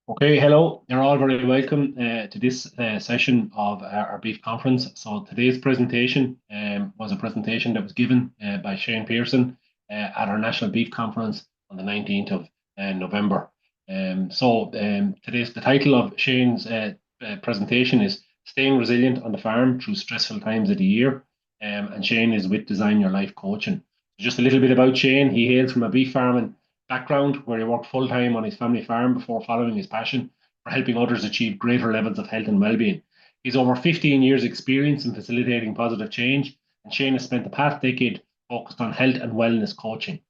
Okay, hello. You're all very welcome to this session of our beef conference. So today's presentation was a presentation that was given by Shane Pearson at our National Beef Conference on the 19th of November. The title of Shane's presentation is Staying Resilient on the Farm Through Stressful Times of the Year. And Shane is with Design Your Life Coaching. Just a little bit about Shane. He hails from a beef farming background where he worked full time on his family farm before following his passion for helping others achieve greater levels of health and well-being. He's over 15 years' experience in facilitating positive change, and Shane has spent the past decade focused on health and wellness coaching.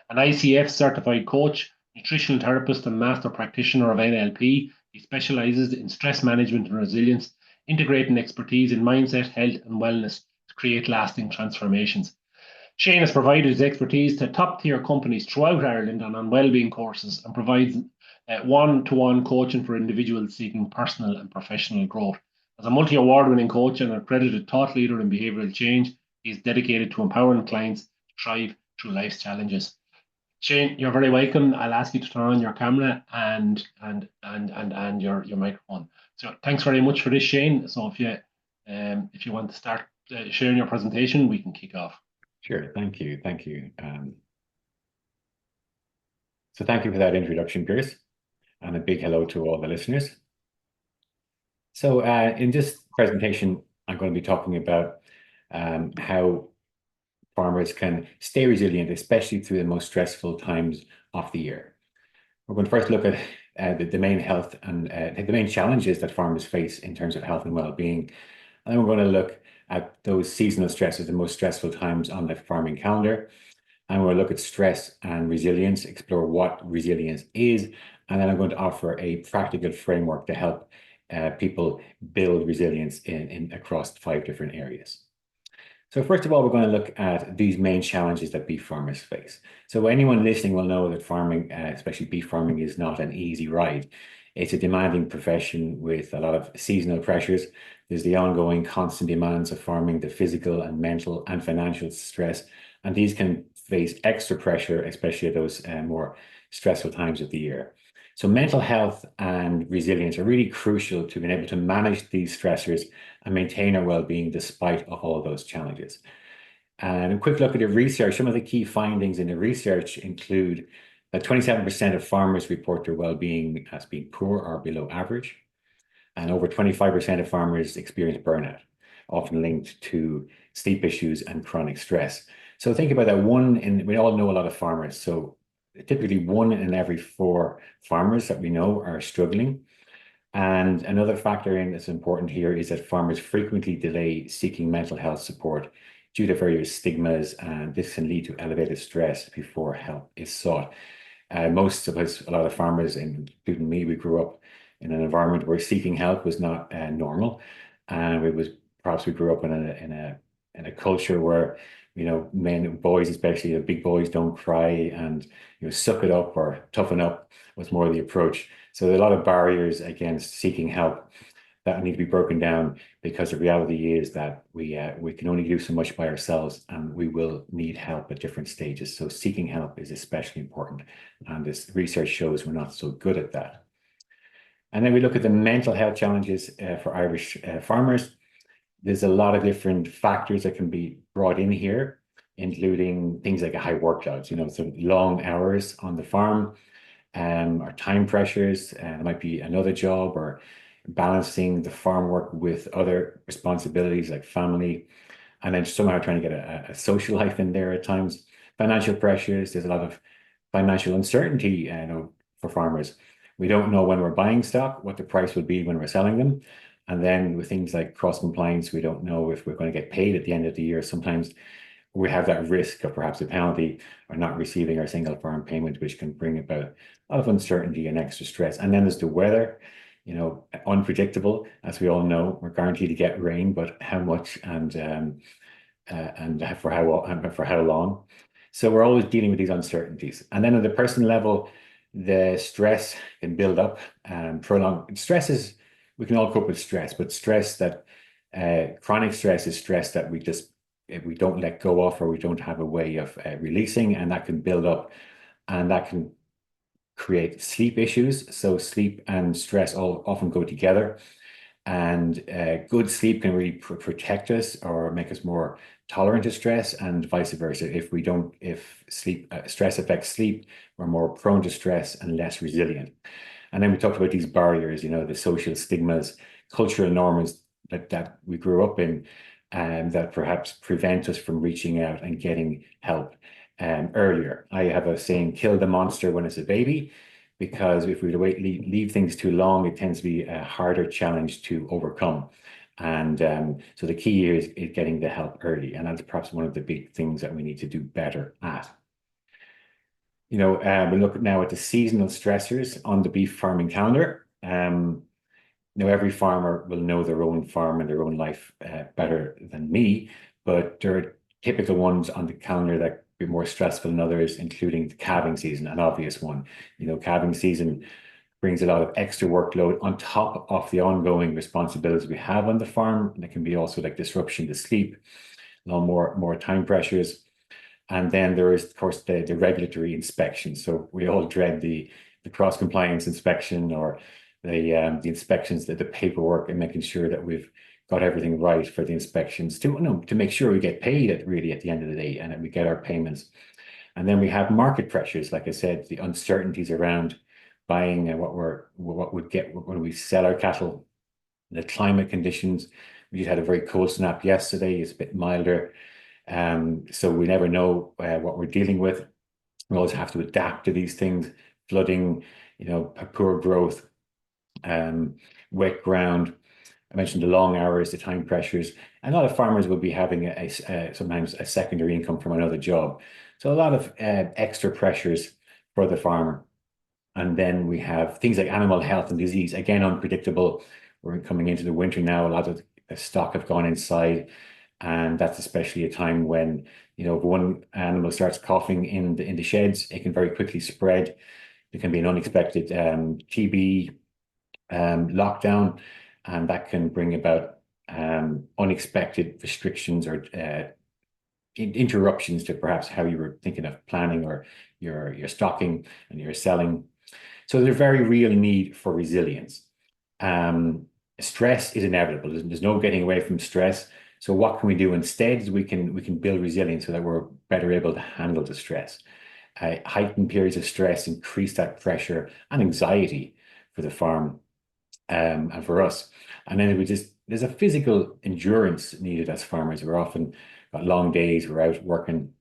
An ICF certified coach, nutritional therapist, and master practitioner of NLP, he specializes in stress management and resilience, integrating expertise in mindset, health, and wellness to create lasting transformations. Shane has provided his expertise to top-tier companies throughout Ireland and on wellbeing courses and provides one-to-one coaching for individuals seeking personal and professional growth. As a multi-award-winning coach and accredited thought leader in behavioural change, he is dedicated to empowering clients to thrive through life's challenges. Shane, you're very welcome. I'll ask you to turn on your camera and your microphone. So thanks very much for this, Shane. So if you want to start sharing your presentation, we can kick off. Sure, thank you. So thank you for that introduction, Pierce, and a big hello to all the listeners. So in this presentation, I'm going to be talking about how farmers can stay resilient, especially through the most stressful times of the year. We're going to first look at the main health and the main challenges that farmers face in terms of health and well-being. And then we're going to look at those seasonal stresses, the most stressful times on the farming calendar. And we'll look at stress and resilience, explore what resilience is. And then I'm going to offer a practical framework to help people build resilience across 5 different areas. So first of all, we're going to look at these main challenges that beef farmers face. So anyone listening will know that farming, especially beef farming, is not an easy ride. It's a demanding profession with a lot of seasonal pressures. There's the ongoing constant demands of farming, the physical and mental and financial stress, and these can face extra pressure, especially at those more stressful times of the year. So mental health and resilience are really crucial to being able to manage these stressors and maintain our well-being despite of all those challenges. And a quick look at the research. Some of the key findings in the research include that 27% of farmers report their well-being as being poor or below average. And over 25% of farmers experience burnout, often linked to sleep issues and chronic stress. So think about that. We all know a lot of farmers. So typically 1 in every 4 farmers that we know are struggling. And another factor that's important here is that farmers frequently delay seeking mental health support due to various stigmas, and this can lead to elevated stress before help is sought. Most of us, a lot of farmers, including me, we grew up in an environment where seeking help was not normal, and we grew up in a culture where men and boys, especially the big boys, don't cry, and suck it up or toughen up was more the approach. So there are a lot of barriers against seeking help that need to be broken down, because the reality is that we can only do so much by ourselves, and we will need help at different stages. So seeking help is especially important, and this research shows we're not so good at that. And then we look at the mental health challenges for Irish farmers. There's a lot of different factors that can be brought in here, including things like a high workload, so long hours on the farm, or time pressures, and it might be another job, or balancing the farm work with other responsibilities like family, and then somehow trying to get a social life in there at times. Financial pressures, there's a lot of financial uncertainty for farmers. We don't know when we're buying stock, what the price will be when we're selling them. And then with things like cross-compliance, we don't know if we're going to get paid at the end of the year. Sometimes we have that risk of perhaps a penalty or not receiving our single farm payment, which can bring about a lot of uncertainty and extra stress. And then there's the weather, unpredictable. As we all know, we're guaranteed to get rain, but how much and for how long? So we're always dealing with these uncertainties. And then at the personal level, the stress can build up and prolong. We can all cope with stress, but chronic stress is stress that we don't let go of, or we don't have a way of releasing, and that can build up, and that can create sleep issues. So sleep and stress all often go together. And good sleep can really protect us or make us more tolerant to stress, and vice versa. If stress affects sleep, we're more prone to stress and less resilient. And then we talked about these barriers, the social stigmas, cultural norms that we grew up in, and that perhaps prevent us from reaching out and getting help earlier. I have a saying, kill the monster when it's a baby, because if we leave things too long, it tends to be a harder challenge to overcome. And so the key here is getting the help early. And that's perhaps one of the big things that we need to do better at. We look now at the seasonal stressors on the beef farming calendar. Every farmer will know their own farm and their own life better than me, but there are typical ones on the calendar that be more stressful than others, including the calving season, an obvious one. Calving season brings a lot of extra workload on top of the ongoing responsibilities we have on the farm. And it can be also like disruption to sleep, a lot more time pressures. And then there is, of course, the regulatory inspection. So we all dread the cross-compliance inspection, or the inspections, the paperwork, and making sure that we've got everything right for the inspections to make sure we get paid at the end of the day, and that we get our payments. And then we have market pressures, like I said, the uncertainties around buying and what we'd get when we sell our cattle, the climate conditions. We just had a very cold snap yesterday. It's a bit milder. So we never know what we're dealing with. We always have to adapt to these things: flooding, poor growth, wet ground. I mentioned the long hours, the time pressures, and a lot of farmers will be having sometimes a secondary income from another job. So a lot of extra pressures for the farmer. And then we have things like animal health and disease, again, unpredictable. We're coming into the winter now. A lot of the stock have gone inside, and that's especially a time when, if one animal starts coughing in the sheds, it can very quickly spread. There can be an unexpected TB lockdown, and that can bring about unexpected restrictions or interruptions to perhaps how you were thinking of planning or your stocking and your selling. So there's a very real need for resilience. Stress is inevitable. There's no getting away from stress. So what can we do instead? We can build resilience so that we're better able to handle the stress. Heightened periods of stress increase that pressure and anxiety for the farm and for us. And then there's a physical endurance needed as farmers. We're often got long days. We're out working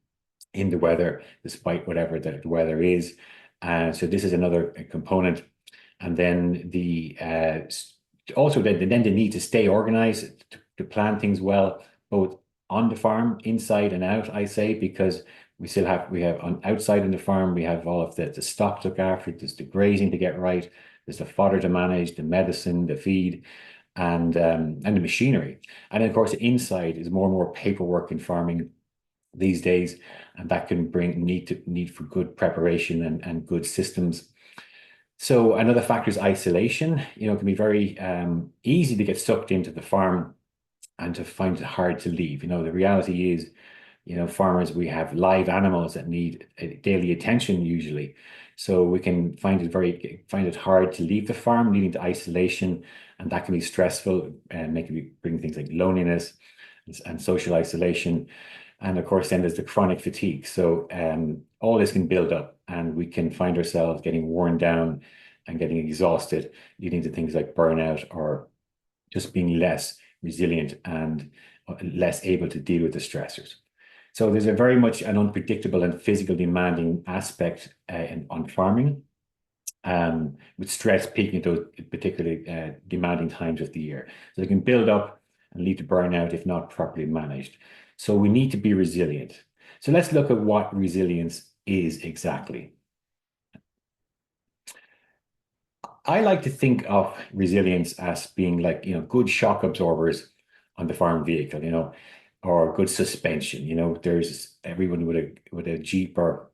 in the weather, despite whatever the weather is. So this is another component. And then also the need to stay organized, to plan things well, both on the farm, inside and out, I say, because we have on outside in the farm, we have all of the stock to look after, there's the grazing to get right, there's the fodder to manage, the medicine, the feed, and the machinery. And then, of course, inside is more and more paperwork in farming these days, and that can bring need for good preparation and good systems. So another factor is isolation. It can be very easy to get sucked into the farm and to find it hard to leave. The reality is, farmers, we have live animals that need daily attention usually. So we can find it hard to leave the farm, leading to isolation, and that can be stressful and bring things like loneliness and social isolation. And of course, then there's the chronic fatigue. So all this can build up, and we can find ourselves getting worn down and getting exhausted, leading to things like burnout or just being less resilient and less able to deal with the stressors. So there's a very much an unpredictable and physical demanding aspect on farming, with stress peaking at those particularly demanding times of the year. So they can build up and lead to burnout if not properly managed. So we need to be resilient. So let's look at what resilience is exactly. I like to think of resilience as being like, good shock absorbers on the farm vehicle, or good suspension. There's everyone with a Jeep or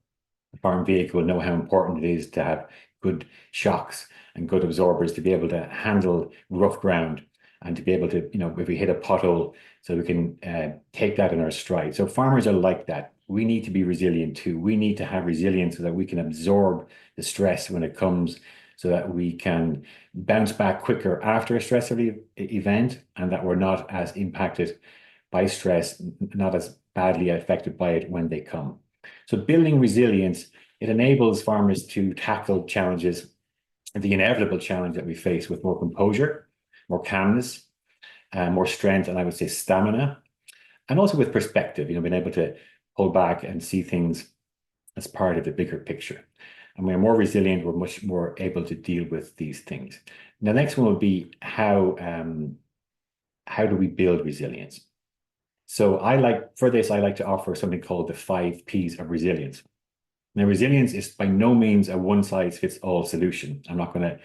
a farm vehicle will know how important it is to have good shocks and good absorbers to be able to handle rough ground and to be able to, if we hit a pothole, so we can take that in our stride. So farmers are like that. we need to be resilient too. We need to have resilience so that we can absorb the stress when it comes, so that we can bounce back quicker after a stressful event, and that we're not as impacted by stress, not as badly affected by it when they come. So building resilience, it enables farmers to tackle challenges, the inevitable challenge that we face, with more composure, more calmness, more strength, and I would say stamina, and also with perspective, being able to pull back and see things as part of the bigger picture. And we're more resilient, we're much more able to deal with these things. The next one would be how do we build resilience? So for this, I like to offer something called the 5 Ps of resilience. Now, resilience is by no means a one-size-fits-all solution. I'm not going to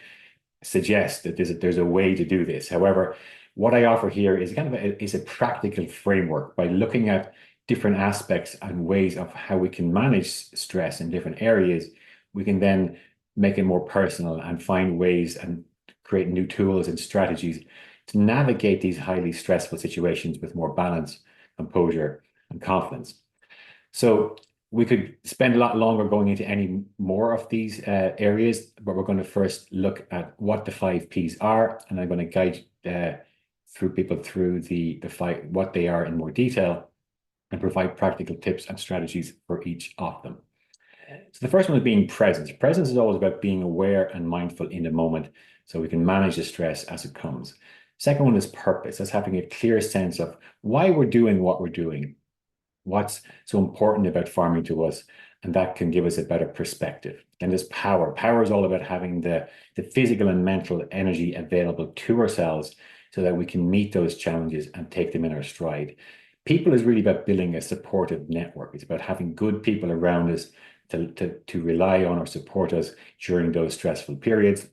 suggest that there's a way to do this. However, what I offer here is kind of a practical framework. By looking at different aspects and ways of how we can manage stress in different areas, we can then make it more personal and find ways and create new tools and strategies to navigate these highly stressful situations with more balance, composure, and confidence. So we could spend a lot longer going into any more of these areas, but we're going to first look at what the 5 Ps are, and I'm going to guide people through what they are in more detail, and provide practical tips and strategies for each of them. So the first one is being present. Presence is always about being aware and mindful in the moment, so we can manage the stress as it comes. Second one is purpose. That's having a clear sense of why we're doing what we're doing, what's so important about farming to us, and that can give us a better perspective. And there's power. Power is all about having the physical and mental energy available to ourselves so that we can meet those challenges and take them in our stride. People is really about building a supportive network. It's about having good people around us to rely on or support us during those stressful periods.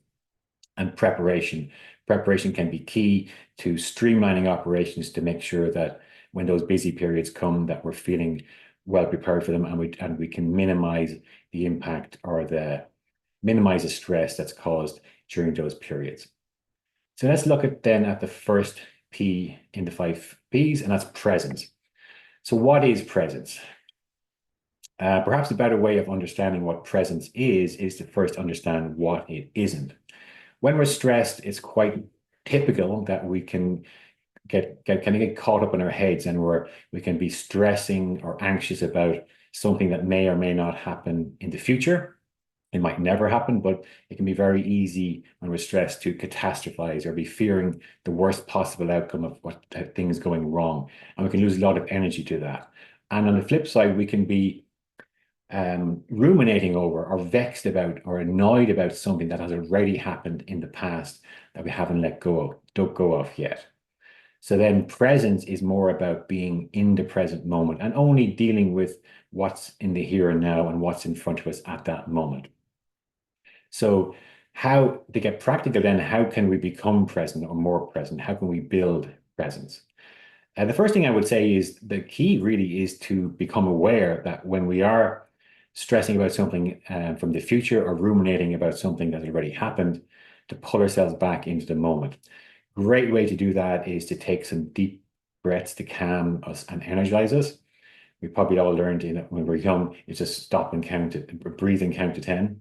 And preparation. Preparation can be key to streamlining operations to make sure that when those busy periods come, that we're feeling well prepared for them, and we can minimize the impact or minimize the stress that's caused during those periods. So let's look at the first P in the 5 Ps, and that's presence. So what is presence? Perhaps a better way of understanding what presence is to first understand what it isn't. When we're stressed, it's quite typical that we can get caught up in our heads, and we can be stressing or anxious about something that may or may not happen in the future. It might never happen, but it can be very easy when we're stressed to catastrophize or be fearing the worst possible outcome of things going wrong. And we can lose a lot of energy to that. And on the flip side, we can be ruminating over or vexed about or annoyed about something that has already happened in the past that we haven't let go of yet. So then presence is more about being in the present moment and only dealing with what's in the here and now and what's in front of us at that moment. So how to get practical then, how can we become present or more present? How can we build presence? The first thing I would say is the key really is to become aware that when we are stressing about something from the future or ruminating about something that already happened, to pull ourselves back into the moment. Great way to do that is to take some deep breaths to calm us and energize us. We probably all learned when we're young, is just stop and breathe and count to 10.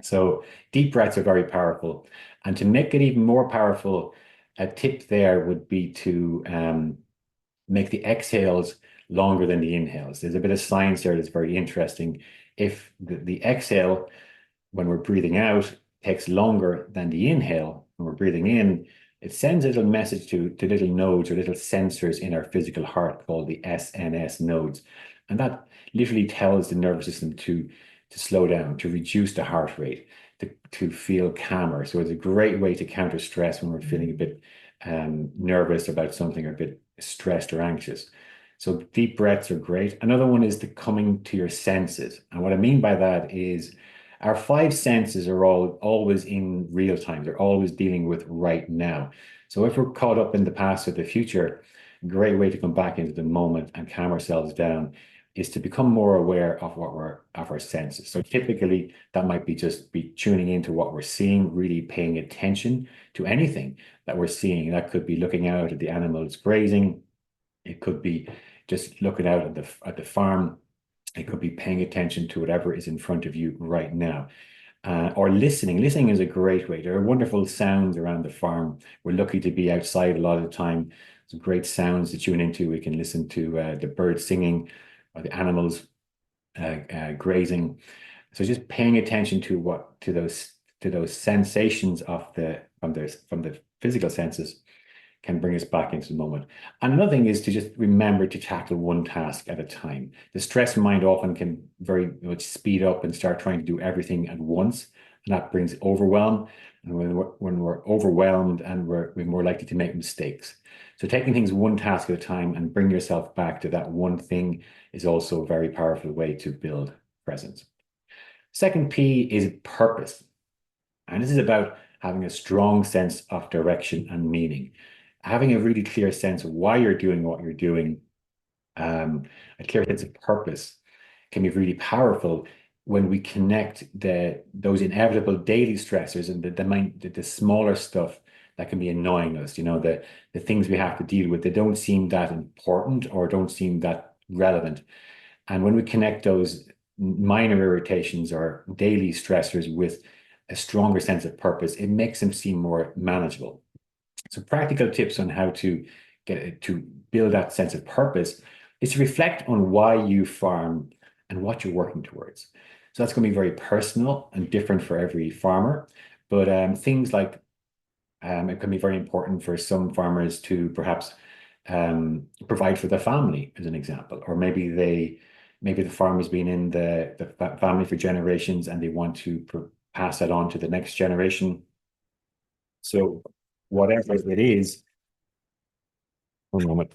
So deep breaths are very powerful. And to make it even more powerful, a tip there would be to make the exhales longer than the inhales. There's a bit of science there that's very interesting. If the exhale, when we're breathing out, takes longer than the inhale when we're breathing in, it sends a little message to little nodes or little sensors in our physical heart called the SNS nodes. And that literally tells the nervous system to slow down, to reduce the heart rate, to feel calmer. So it's a great way to counter stress when we're feeling a bit nervous about something or a bit stressed or anxious. So deep breaths are great. Another one is the coming to your senses. And what I mean by that is our 5 senses are always in real time. They're always dealing with right now. So if we're caught up in the past or the future, a great way to come back into the moment and calm ourselves down is to become more aware of our senses. So typically that might be just tuning into what we're seeing, really paying attention to anything that we're seeing. That could be looking out at the animals grazing. It could be just looking out at the farm It could be paying attention to whatever is in front of you right now. Or listening. Listening is a great way. There are wonderful sounds around the farm. We're lucky to be outside a lot of the time. Some great sounds to tune into. We can listen to the birds singing or the animals grazing. So just paying attention to those sensations of from the physical senses can bring us back into the moment. And another thing is to just remember to tackle one task at a time. The stress mind often can very much speed up and start trying to do everything at once, and that brings overwhelm. And when we're overwhelmed, and we're more likely to make mistakes. So taking things one task at a time and bring yourself back to that one thing is also a very powerful way to build presence. Second P is purpose. And this is about having a strong sense of direction and meaning. Having a really clear sense of why you're doing what you're doing, a clear sense of purpose can be really powerful when we connect those inevitable daily stressors and the smaller stuff that can be annoying us, the things we have to deal with. They don't seem that important or don't seem that relevant. And when we connect those minor irritations or daily stressors with a stronger sense of purpose, it makes them seem more manageable. So practical tips on how to build that sense of purpose is to reflect on why you farm and what you're working towards. So that's going to be very personal and different for every farmer. But things like it can be very important for some farmers to perhaps provide for their family, as an example, or maybe the farm has been in the family for generations and they want to pass that on to the next generation. So whatever it is, one moment.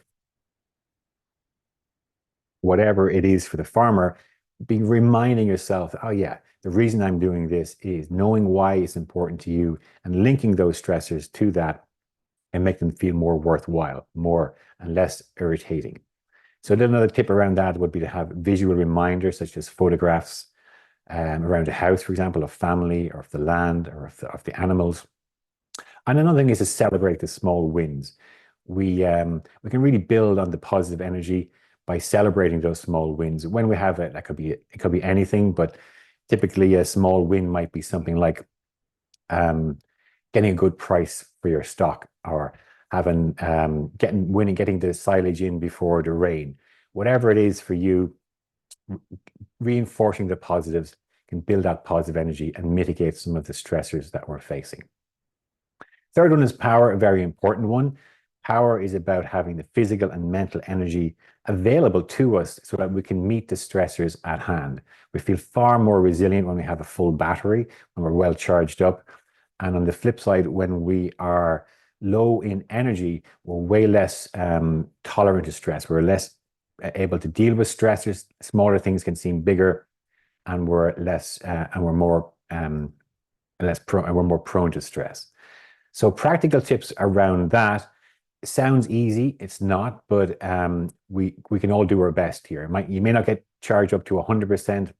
Whatever it is for the farmer, be reminding yourself, oh yeah, the reason I'm doing this is knowing why it's important to you and linking those stressors to that and make them feel more worthwhile, more and less irritating. So then another tip around that would be to have visual reminders such as photographs around the house, for example, of family or of the land or of the animals. And another thing is to celebrate the small wins. We can really build on the positive energy by celebrating those small wins. When we have it, it could be anything, but typically a small win might be something like getting a good price for your stock, or getting the silage in before the rain. Whatever it is for you, reinforcing the positives can build that positive energy and mitigate some of the stressors that we're facing. Third one is power, a very important one. Power is about having the physical and mental energy available to us so that we can meet the stressors at hand. We feel far more resilient when we have a full battery, when we're well charged up. And on the flip side, when we are low in energy, we're way less tolerant to stress. We're less able to deal with stressors. Smaller things can seem bigger, and we're more prone to stress. So practical tips around that. It sounds easy, it's not, but we can all do our best here. You may not get charged up to 100%,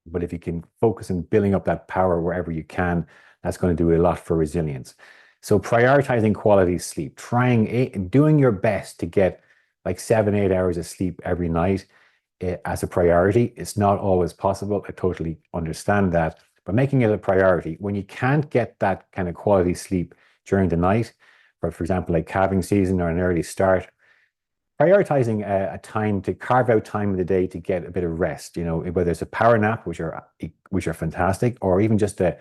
but if you can focus on building up that power wherever you can, that's going to do a lot for resilience. So prioritizing quality sleep, doing your best to get like 7-8 hours of sleep every night as a priority. It's not always possible. I totally understand that, but making it a priority. When you can't get that kind of quality sleep during the night, for example, like calving season or an early start, prioritizing a time to carve out time in the day to get a bit of rest, whether it's a power nap, which are fantastic, or even just a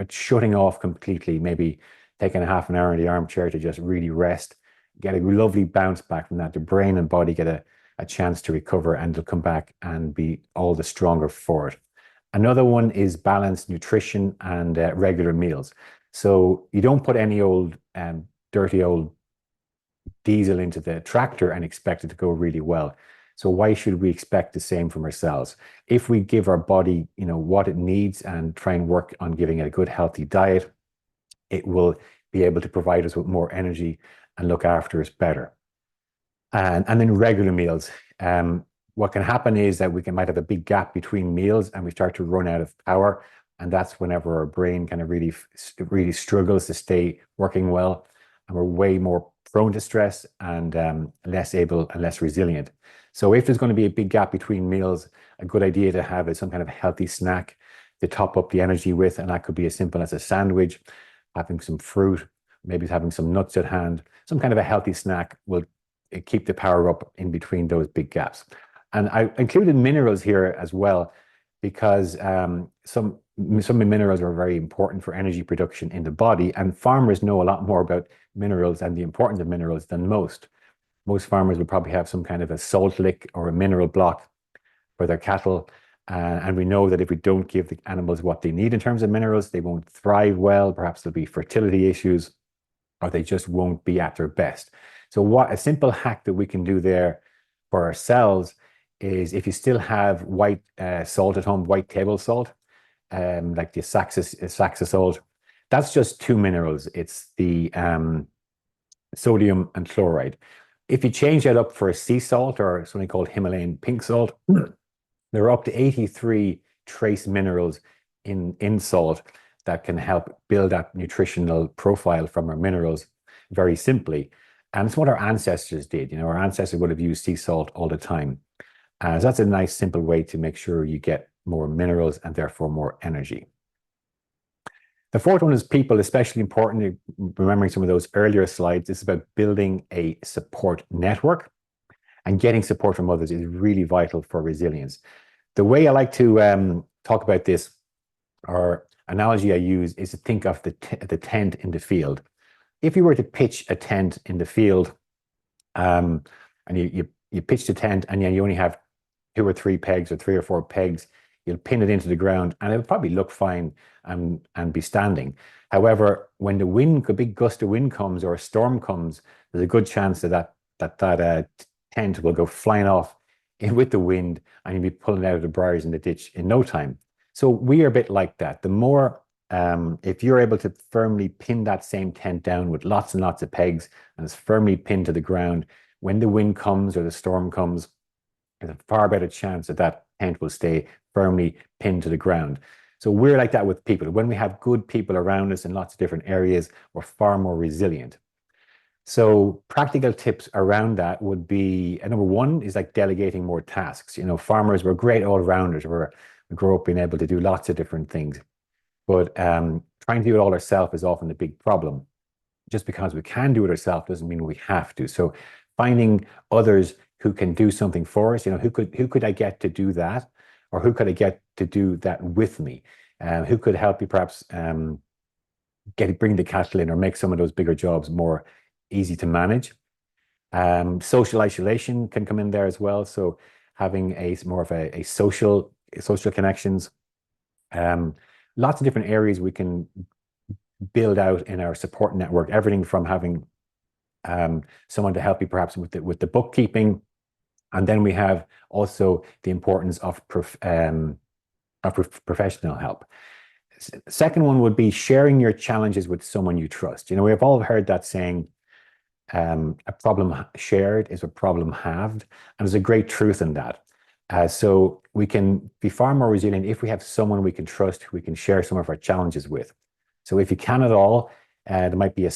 shutting off completely, maybe taking a half an hour in the armchair to just really rest, get a lovely bounce back from that. The brain and body get a chance to recover, and they'll come back and be all the stronger for it. Another one is balanced nutrition and regular meals. So you don't put any old dirty old diesel into the tractor and expect it to go really well. So why should we expect the same from ourselves? If we give our body, what it needs and try and work on giving it a good, healthy diet, it will be able to provide us with more energy and look after us better. And then regular meals. What can happen is that might have a big gap between meals and we start to run out of power. And that's whenever our brain kind of really struggles to stay working well. And we're way more prone to stress and less able and less resilient. So if there's going to be a big gap between meals, a good idea to have is some kind of healthy snack to top up the energy with, and that could be as simple as a sandwich, having some fruit, maybe having some nuts at hand. Some kind of a healthy snack will keep the power up in between those big gaps. And I included minerals here as well, because some minerals are very important for energy production in the body, and farmers know a lot more about minerals and the importance of minerals than most. Most farmers would probably have some kind of a salt lick or a mineral block for their cattle. And we know that if we don't give the animals what they need in terms of minerals, they won't thrive well. Perhaps there'll be fertility issues, or they just won't be at their best. So what a simple hack that we can do there for ourselves is, if you still have white salt at home, white table salt, like the Saxa salt, that's just two minerals. It's the sodium and chloride. If you change that up for a sea salt or something called Himalayan pink salt, there are up to 83 trace minerals in salt that can help build that nutritional profile from our minerals very simply. And it's what our ancestors did. You know, our ancestors would have used sea salt all the time. So that's a nice, simple way to make sure you get more minerals and therefore more energy. The fourth one is people, especially important. Remembering some of those earlier slides, it's about building a support network, and getting support from others is really vital for resilience. The way I like to talk about this, or analogy I use, is to think of the tent in the field. If you were to pitch a tent in the field, and you pitch the tent, and you only have 2 or 3 pegs or 3 or 4 pegs, you'll pin it into the ground, and it'll probably look fine and be standing. However, when the wind, a big gust of wind comes or a storm comes, there's a good chance that tent will go flying off with the wind, and you'll be pulling out of the briars in the ditch in no time. So we are a bit like that. The more, if you're able to firmly pin that same tent down with lots and lots of pegs, and it's firmly pinned to the ground, when the wind comes or the storm comes, there's a far better chance that tent will stay firmly pinned to the ground. So we're like that with people. When we have good people around us in lots of different areas, we're far more resilient. So practical tips around that would be, number one is like delegating more tasks. You know, farmers were great all-rounders. We grew up being able to do lots of different things. But trying to do it all ourselves is often a big problem. Just because we can do it ourselves doesn't mean we have to. So finding others who can do something for us, you know, who could I get to do that? Or who could I get to do that with me? Who could help you perhaps bring the cattle in, or make some of those bigger jobs more easy to manage. Social isolation can come in there as well. So having more of a social connections. Lots of different areas we can build out in our support network. Everything from having someone to help you perhaps with the bookkeeping. And then we have also the importance of professional help. Second one would be sharing your challenges with someone you trust. You know, we've all heard that saying, a problem shared is a problem halved. And there's a great truth in that. So we can be far more resilient if we have someone we can trust, who we can share some of our challenges with. So if you can at all, there might be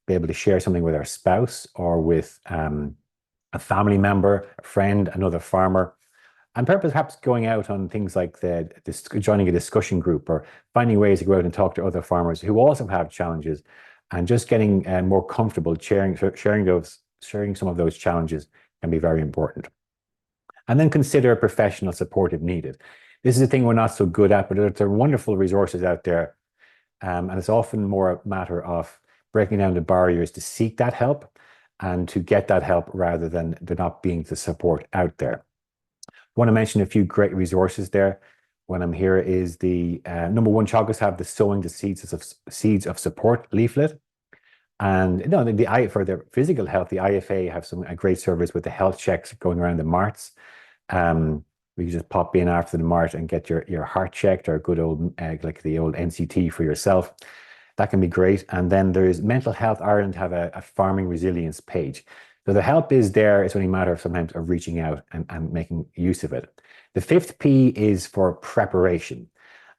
be able to share something with our spouse, or with a family member, a friend, another farmer, and perhaps going out on things like joining a discussion group, or finding ways to go out and talk to other farmers who also have challenges, and just getting more comfortable sharing some of those challenges can be very important. And then consider professional support if needed. This is a thing we're not so good at, but there are wonderful resources out there, and it's often more a matter of breaking down the barriers to seek that help, and to get that help rather than there not being the support out there. I want to mention a few great resources there when I'm here. Is the number one, Teagasc have the Sowing the Seeds of Support leaflet. And you know, for their physical health, the IFA have a great service with the health checks going around the marts. We can just pop in after the mart and get your heart checked, or a good old like the old NCT for yourself. That can be great. And then there's Mental Health Ireland have a farming resilience page. So the help is there. It's only a matter of sometimes of reaching out and making use of it. The fifth P is for preparation.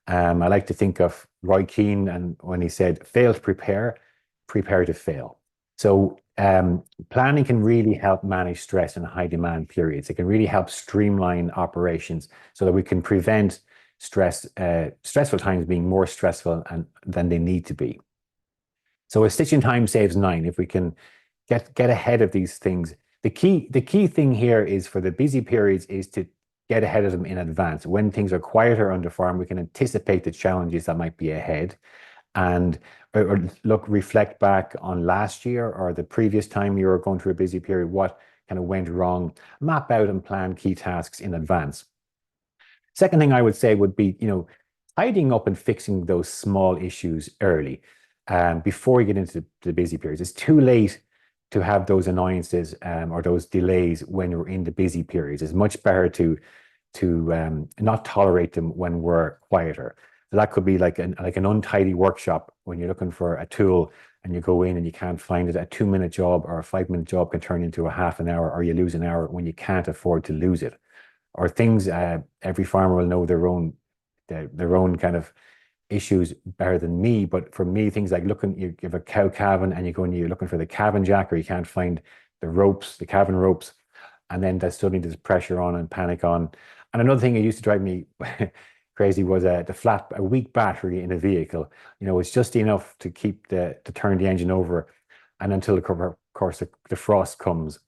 I like to think of Roy Keane, and when he said, fail to prepare, prepare to fail. So Planning can really help manage stress in high demand periods. It can really help streamline operations so that we can prevent stressful times being more stressful than they need to be. So a stitch in time saves nine. If we can get ahead of these things, the key thing here is for the busy periods is to get ahead of them in advance. When things are quieter on the farm, we can anticipate the challenges that might be ahead, and or reflect back on last year or the previous time you were going through a busy period, what kind of went wrong, map out and plan key tasks in advance. Second thing I would say would be, tidying up and fixing those small issues early, before you get into the busy periods. It's too late to have those annoyances or those delays when you're in the busy periods. It's much better to not tolerate them when we're quieter. So that could be like an untidy workshop when you're looking for a tool and you go in and you can't find it. A 2-minute job or a 5-minute job can turn into a half an hour, or you lose an hour when you can't afford to lose it. Or things, every farmer will know their own kind of issues better than me. But for me, things like you have a cow calving and you're looking for the calving jack, or you can't find the calving ropes. And then suddenly there's pressure on and panic on. And another thing that used to drive me crazy was a weak battery in a vehicle. It's just enough to turn the engine over, and until of course the frost comes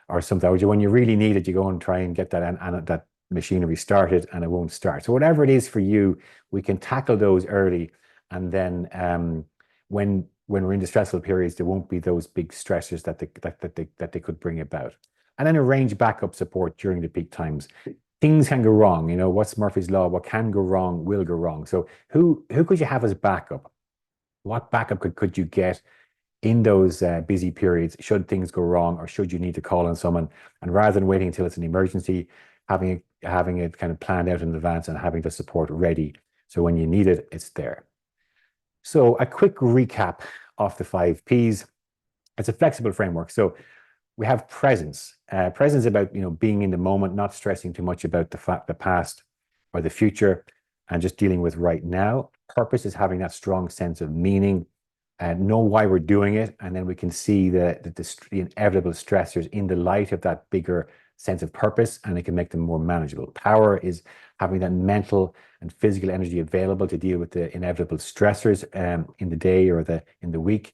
or something. Or when you really need it, you go and try and get that machinery started and it won't start. So whatever it is for you, we can tackle those early, and then when we're in the stressful periods, there won't be those big stressors that they could bring about. And then arrange backup support during the peak times. Things can go wrong. What's Murphy's Law? What can go wrong will go wrong. So who could you have as backup? What backup could you get in those busy periods should things go wrong, or should you need to call on someone? And rather than waiting until it's an emergency, having it kind of planned out in advance and having the support ready, so when you need it, it's there. So a quick recap of the 5 Ps. It's a flexible framework. So we have presence. Presence about being in the moment, not stressing too much about the past or the future, and just dealing with right now. Purpose is having that strong sense of meaning, and know why we're doing it, and then we can see the inevitable stressors in the light of that bigger sense of purpose, and it can make them more manageable. Power is having that mental and physical energy available to deal with the inevitable stressors in the day or in the week.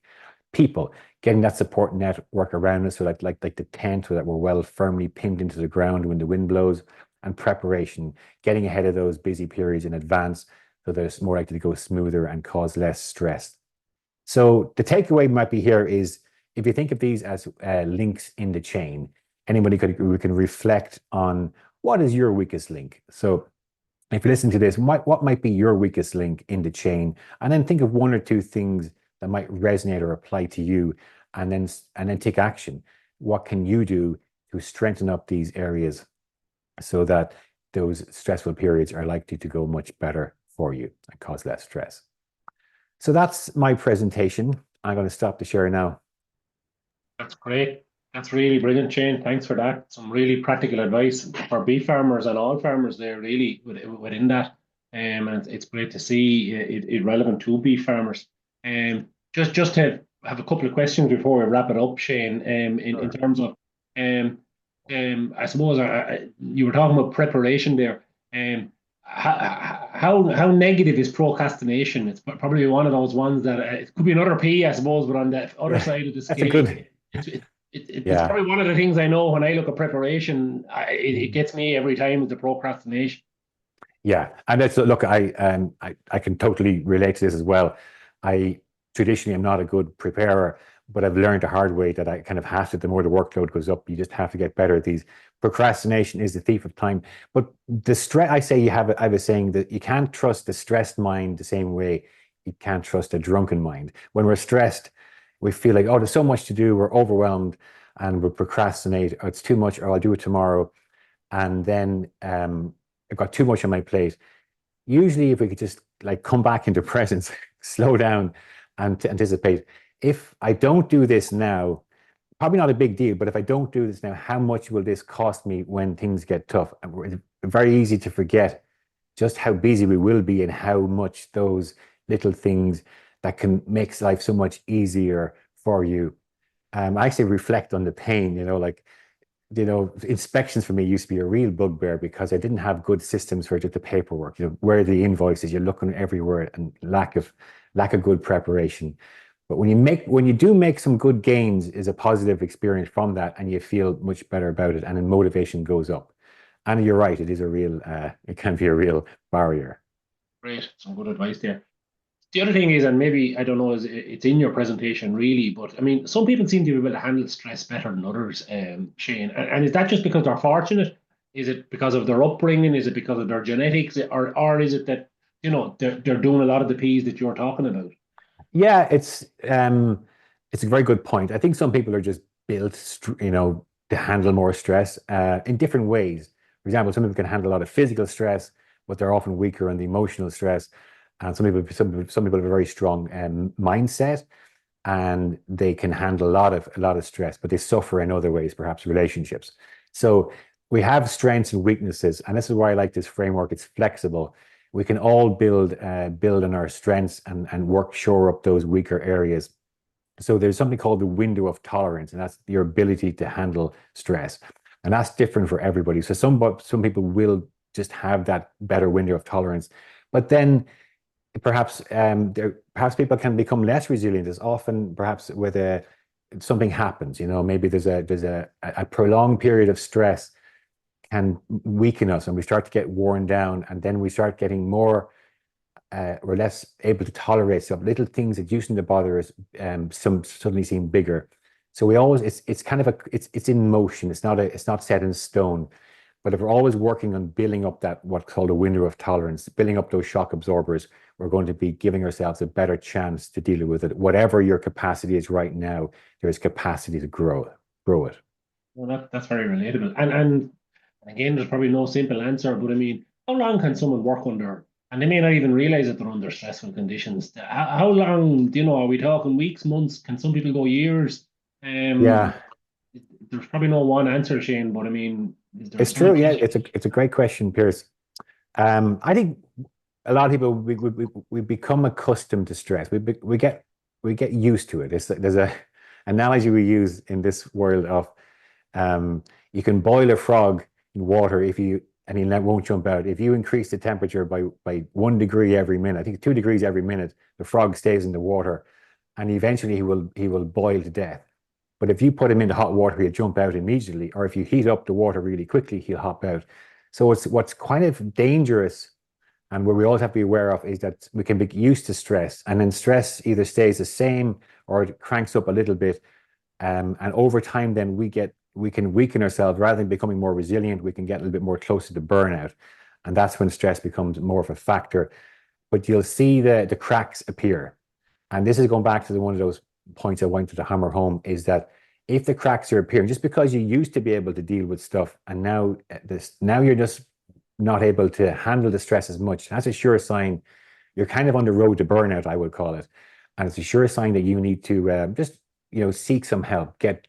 People, getting that support network around us, so like the tent, so that we're well firmly pinned into the ground when the wind blows. And preparation, getting ahead of those busy periods in advance, so that it's more likely to go smoother and cause less stress. So the takeaway might be here is, if you think of these as links in the chain, we can reflect on what is your weakest link. So if you listen to this, what might be your weakest link in the chain, and then think of 1 or 2 things that might resonate or apply to you, and then take action. What can you do to strengthen up these areas so that those stressful periods are likely to go much better for you and cause less stress? So that's my presentation. I'm going to stop the share now. That's great. That's really brilliant, Shane. Thanks for that. Some really practical advice for beef farmers and all farmers there, really, within that. And it's great to see it relevant to beef farmers. Just to have a couple of questions before we wrap it up, Shane. In terms of, I suppose you were talking about preparation there. How negative is procrastination? It's probably one of those ones that it could be another P, I suppose, but on the other side of the scale, it's probably one of the things I know when I look at preparation. It gets me every time, is the procrastination. Yeah, and look, I can totally relate to this as well. I traditionally am not a good preparer, but I've learned the hard way that I kind of have to. The more the workload goes up, you just have to get better at these. Procrastination is the thief of time. But the stress, I was saying that you can't trust the stressed mind the same way you can't trust a drunken mind. When we're stressed, we feel like, oh, there's so much to do, we're overwhelmed, and we procrastinate, or it's too much, or I'll do it tomorrow. And then I've got too much on my plate. Usually, if we could just come back into presence, slow down, and to anticipate, if I don't do this now, probably not a big deal, but if I don't do this now, how much will this cost me when things get tough? And it's very easy to forget just how busy we will be, and how much those little things that can make life so much easier for you I actually reflect on the pain, like, inspections for me used to be a real bugbear because I didn't have good systems for the paperwork. Where are the invoices? You're looking everywhere, and lack of good preparation. But when you do make some good gains, is a positive experience from that, and you feel much better about it, and then motivation goes up. And you're right, it can be a real barrier. Great, some good advice there. The other thing is, and maybe I don't know, is it's in your presentation really, but I mean, some people seem to be able to handle stress better than others, Shane. And is that just because they're fortunate? Is it because of their upbringing? Is it because of their genetics, or is it that they're doing a lot of the P's that you're talking about? Yeah, it's a very good point. I think some people are just built, to handle more stress in different ways. For example, some people can handle a lot of physical stress, but they're often weaker on the emotional stress. And some people have a very strong mindset, and they can handle a lot of stress, but they suffer in other ways, perhaps relationships. So we have strengths and weaknesses, and this is why I like this framework. It's flexible. We can all build on our strengths and work shore up those weaker areas. So there's something called the window of tolerance, and that's your ability to handle stress. And that's different for everybody. So some people will just have that better window of tolerance, but then perhaps people can become less resilient. As often perhaps with something happens, maybe there's a prolonged period of stress can weaken us, and we start to get worn down, and then we start getting more we're less able to tolerate some little things that used to bother us, some suddenly seem bigger. So we always it's kind of it's in motion. It's not set in stone. But if we're always working on building up that what's called a window of tolerance, building up those shock absorbers, we're going to be giving ourselves a better chance to deal with it. Whatever your capacity is right now, there's capacity to grow it. Well, that's very relatable. And again, there's probably no simple answer, but I mean, how long can someone work under? And they may not even realize that they're under stressful conditions. How long, are we talking weeks, months? Can some people go years? Yeah, There's probably no one answer, Shane, but I mean, is there it's some true. Yeah, key? it's a great question, Pierce. I think a lot of people we become accustomed to stress. We get used to it. There's a analogy we use in this world of you can boil a frog in water and he won't jump out. If you increase the temperature by 1 degree every minute, I think 2 degrees every minute, the frog stays in the water, and eventually he will boil to death. But if you put him into hot water, he'll jump out immediately. Or if you heat up the water really quickly, he'll hop out. So what's kind of dangerous, and where we always have to be aware of, is that we can be used to stress, and then stress either stays the same or it cranks up a little bit. And over time, then we can weaken ourselves rather than becoming more resilient. We can get a little bit more closer to burnout, and that's when stress becomes more of a factor. But you'll see the cracks appear, and this is going back to one of those points I wanted to hammer home, is that if the cracks are appearing, just because you used to be able to deal with stuff, and now you're just not able to handle the stress as much, that's a sure sign you're kind of on the road to burnout, I would call it. And it's a sure sign that you need to just seek some help, get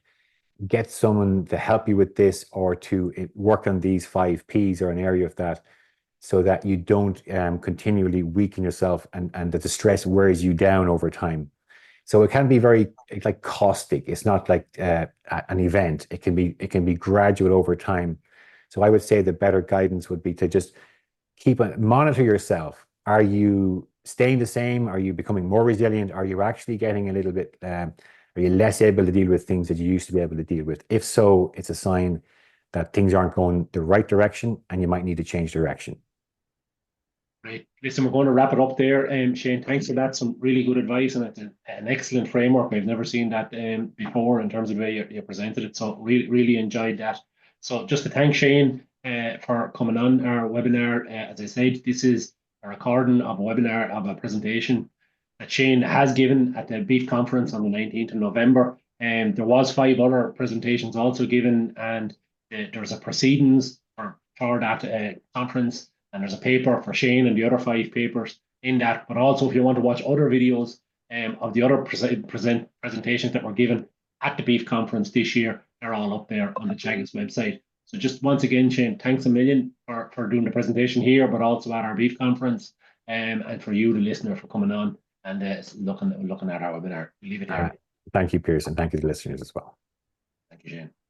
someone to help you with this, or to work on these 5 Ps or an area of that, so that you don't continually weaken yourself, and that the stress wears you down over time. So it can be it's like caustic. It's not like an event. It can be gradual over time. So I would say the better guidance would be to just monitor yourself. Are you staying the same? Are you becoming more resilient? Are you actually getting a little bit? Are you less able to deal with things that you used to be able to deal with? If so, it's a sign that things aren't going the right direction, and you might need to change direction. Right. Listen, we're going to wrap it up there. Shane, thanks for that. Some really good advice, and it's an excellent framework. I've never seen that before in terms of the way you presented it. So really enjoyed that. So just to thank Shane for coming on our webinar. As I said, this is a recording of a webinar of a presentation that Shane has given at the Beef Conference on the 19th of November. And there was 5 other presentations also given, and there was a proceedings for that conference. And there's a paper for Shane and the other 5 papers in that. But also, if you want to watch other videos of the other presentations that were given at the Beef Conference this year, they're all up there on the Teagasc website. So just once again, Shane, thanks a million for doing the presentation here, but also at our Beef Conference, and for you, the listener, for coming on and looking at our webinar. We'll leave it here. Thank you, Pearson. Thank you to the listeners as well. Thank you, Shane.